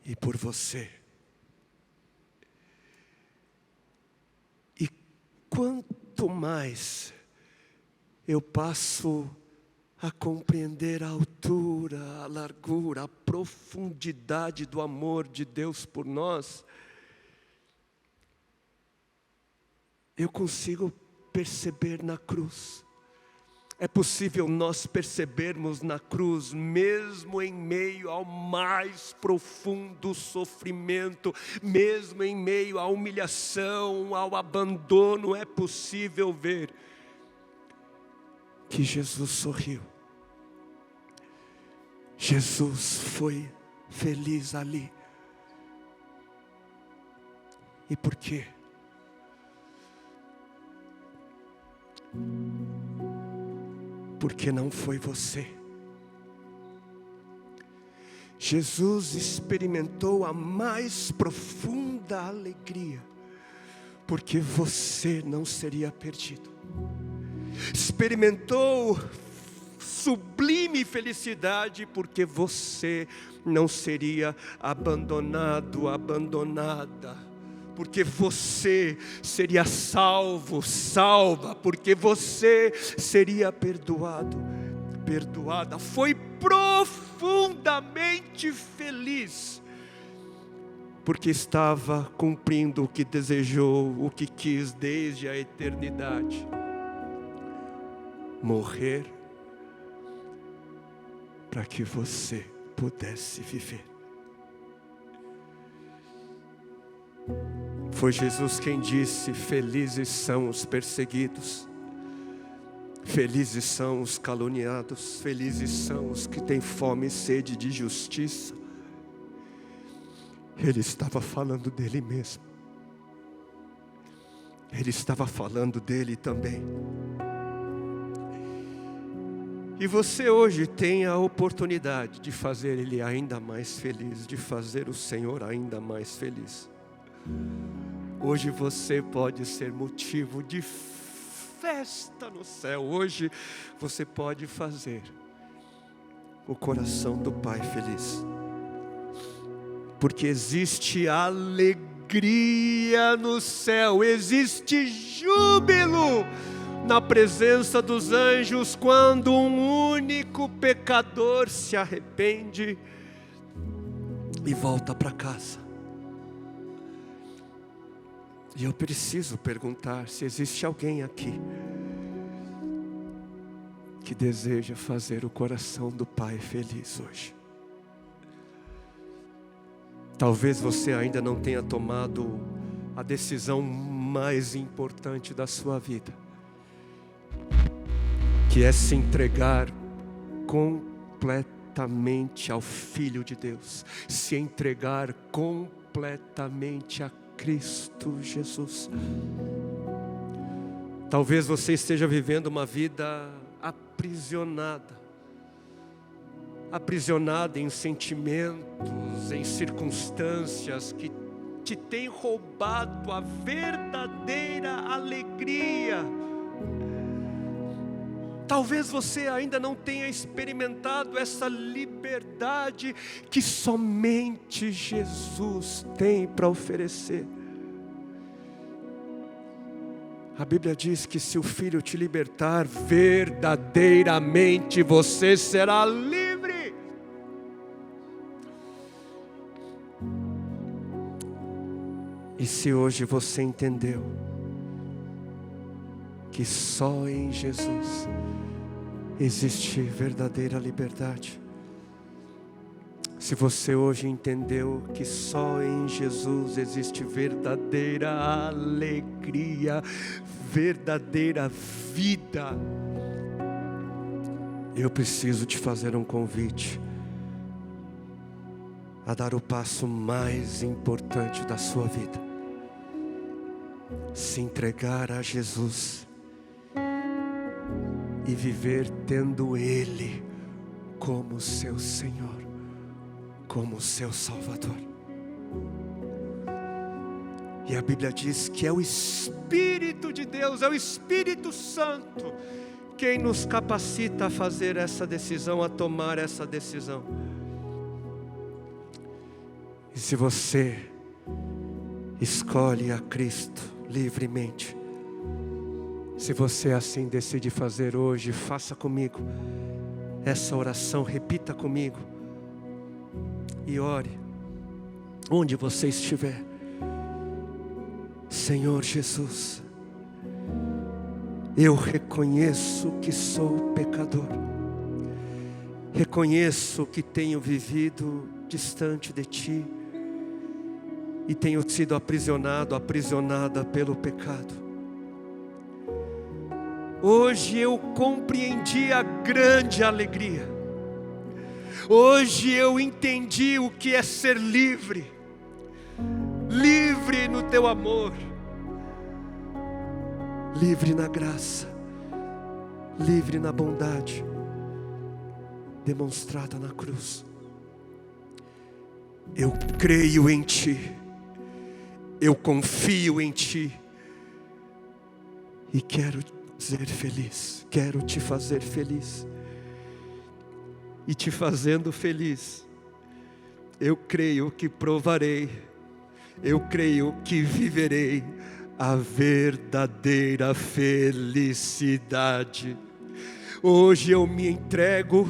e por você. E quanto mais eu passo a compreender a altura, a largura, a profundidade do amor de Deus por nós, eu consigo perceber na cruz. É possível nós percebermos na cruz, mesmo em meio ao mais profundo sofrimento, mesmo em meio à humilhação, ao abandono, é possível ver que Jesus sorriu. Jesus foi feliz ali. E por quê? Porque não foi você. Jesus experimentou a mais profunda alegria, porque você não seria perdido. Experimentou sublime felicidade, porque você não seria abandonado, abandonada. Porque você seria salvo, salva, porque você seria perdoado, perdoada. Foi profundamente feliz, porque estava cumprindo o que desejou, o que quis desde a eternidade. Morrer para que você pudesse viver. Foi Jesus quem disse: felizes são os perseguidos, felizes são os caluniados, felizes são os que têm fome e sede de justiça. Ele estava falando dele mesmo. Ele estava falando dele também. E você hoje tem a oportunidade de fazer Ele ainda mais feliz, de fazer o Senhor ainda mais feliz. Hoje você pode ser motivo de festa no céu. Hoje você pode fazer o coração do Pai feliz. Porque existe alegria no céu, existe júbilo na presença dos anjos quando um único pecador se arrepende e volta para casa. E eu preciso perguntar se existe alguém aqui que deseja fazer o coração do Pai feliz hoje. Talvez você ainda não tenha tomado a decisão mais importante da sua vida, que é se entregar completamente ao Filho de Deus, se entregar completamente a Cristo Jesus. Talvez você esteja vivendo uma vida aprisionada em sentimentos, em circunstâncias que te têm roubado a verdadeira alegria. Talvez você ainda não tenha experimentado essa liberdade que somente Jesus tem para oferecer. A Bíblia diz que se o Filho te libertar, verdadeiramente você será livre. E se hoje você entendeu que só em Jesus existe verdadeira liberdade, se você hoje entendeu que só em Jesus existe verdadeira alegria, verdadeira vida, eu preciso te fazer um convite a dar o passo mais importante da sua vida: se entregar a Jesus e viver tendo Ele como seu Senhor, como seu Salvador. E a Bíblia diz que é o Espírito de Deus, é o Espírito Santo quem nos capacita a fazer essa decisão, a tomar essa decisão. E se você escolhe a Cristo livremente, se você assim decide fazer hoje, faça comigo essa oração, repita comigo e ore onde você estiver. Senhor Jesus, eu reconheço que sou pecador, reconheço que tenho vivido distante de Ti e tenho sido aprisionada pelo pecado. Hoje eu compreendi a grande alegria. Hoje eu entendi o que é ser livre. Livre no Teu amor. Livre na graça. Livre na bondade demonstrada na cruz. Eu creio em Ti. Eu confio em Ti. E quero ser feliz, quero Te fazer feliz. E Te fazendo feliz, eu creio que provarei, eu creio que viverei a verdadeira felicidade. Hoje eu me entrego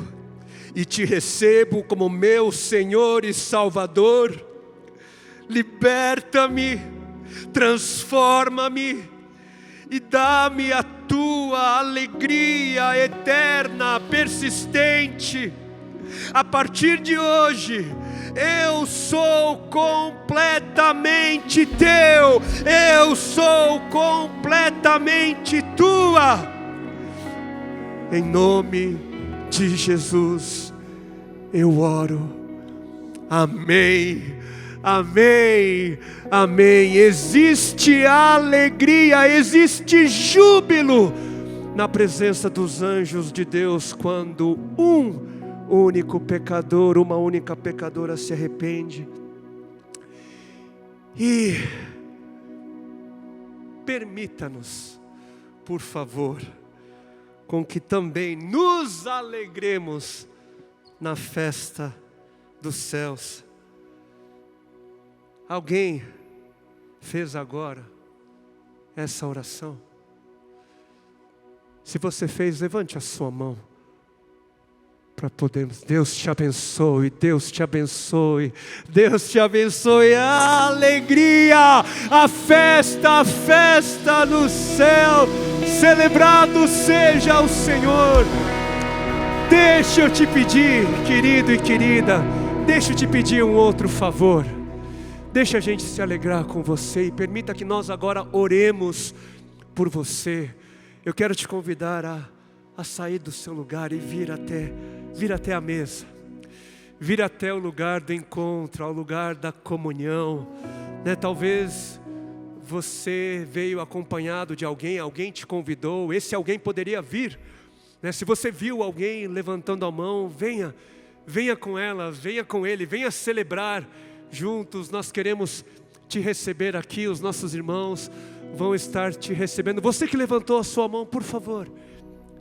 e Te recebo como meu Senhor e Salvador. Liberta-me, transforma-me e dá-me a Tua alegria eterna, persistente. A partir de hoje, eu sou completamente Teu, eu sou completamente Tua. Em nome de Jesus, eu oro. Amém. Amém, amém. Existe alegria, existe júbilo na presença dos anjos de Deus quando um único pecador, uma única pecadora se arrepende. E permita-nos, por favor, com que também nos alegremos na festa dos céus. Alguém fez agora essa oração? Se você fez, levante a sua mão para podermos. Deus te abençoe, Deus te abençoe, Deus te abençoe. A alegria, a festa no céu. Celebrado seja o Senhor. Deixa eu te pedir, querido e querida, deixa eu te pedir um outro favor. Deixa a gente se alegrar com você e permita que nós agora oremos por você. Eu quero te convidar a sair do seu lugar e vir até a mesa. Vir até o lugar do encontro, ao lugar da comunhão. Talvez você veio acompanhado de alguém, alguém te convidou, esse alguém poderia vir. Se você viu alguém levantando a mão, venha com ela, venha com ele, venha celebrar juntos. Nós queremos te receber aqui, os nossos irmãos vão estar te recebendo. Você que levantou a sua mão, por favor,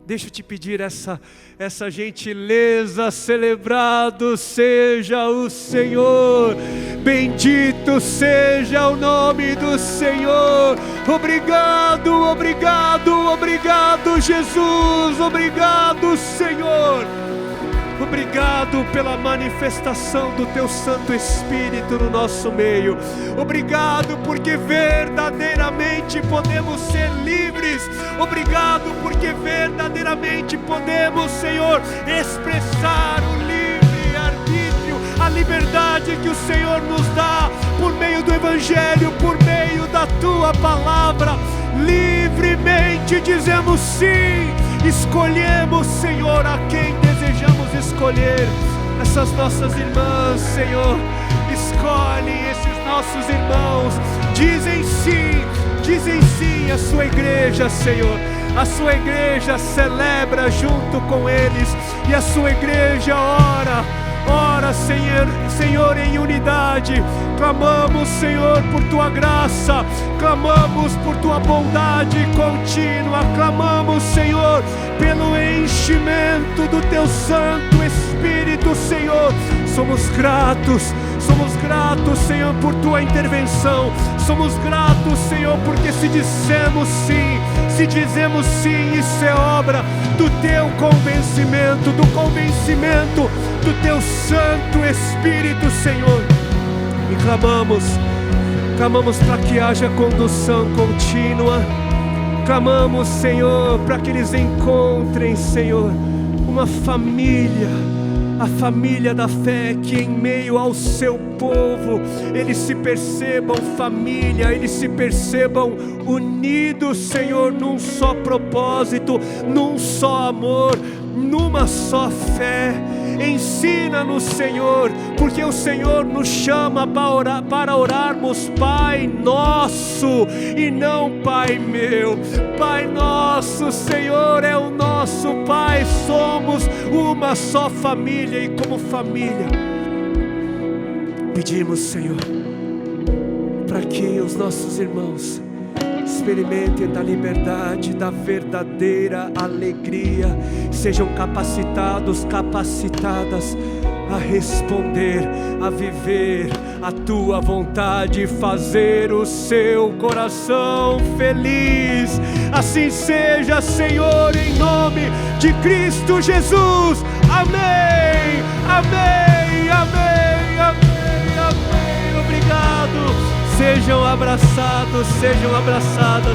deixa eu te pedir essa gentileza. Celebrado seja o Senhor, bendito seja o nome do Senhor. Obrigado, obrigado, obrigado Jesus, obrigado Senhor. Obrigado pela manifestação do Teu Santo Espírito no nosso meio. Obrigado porque verdadeiramente podemos ser livres. Obrigado porque verdadeiramente podemos, Senhor, expressar o livre-arbítrio, a liberdade que o Senhor nos dá por meio do Evangelho, por meio da Tua Palavra. Livremente dizemos sim. Escolhemos, Senhor, a quem desejamos escolher. Essas nossas irmãs, Senhor, escolhe esses nossos irmãos. Dizem sim à sua igreja, Senhor. A sua igreja celebra junto com eles. E a sua igreja ora, Senhor, em unidade. Clamamos, Senhor, por Tua graça. Clamamos por Tua bondade contínua. Clamamos, Senhor, pelo enchimento do Teu Santo Espírito, Senhor. Somos gratos, Senhor, por Tua intervenção. Somos gratos, Senhor, porque se dizemos sim, isso é obra do Teu convencimento, do convencimento do Teu Santo Espírito, Senhor. E clamamos para que haja condução contínua. Clamamos, Senhor, para que eles encontrem, Senhor, uma família, a família da fé, que em meio ao seu povo eles se percebam família, eles se percebam unidos, Senhor, num só propósito, num só amor, numa só fé. Ensina-nos, Senhor, porque o Senhor nos chama para orarmos Pai Nosso e não Pai meu. Pai Nosso, Senhor, é o nosso Pai. Somos uma só família e como família pedimos, Senhor, para que os nossos irmãos experimentem da liberdade, da verdadeira alegria, sejam capacitadas a responder, a viver a Tua vontade, fazer o seu coração feliz. Assim seja, Senhor, em nome de Cristo Jesus. Amém, amém, amém, amém, amém. Obrigado. Sejam abraçados,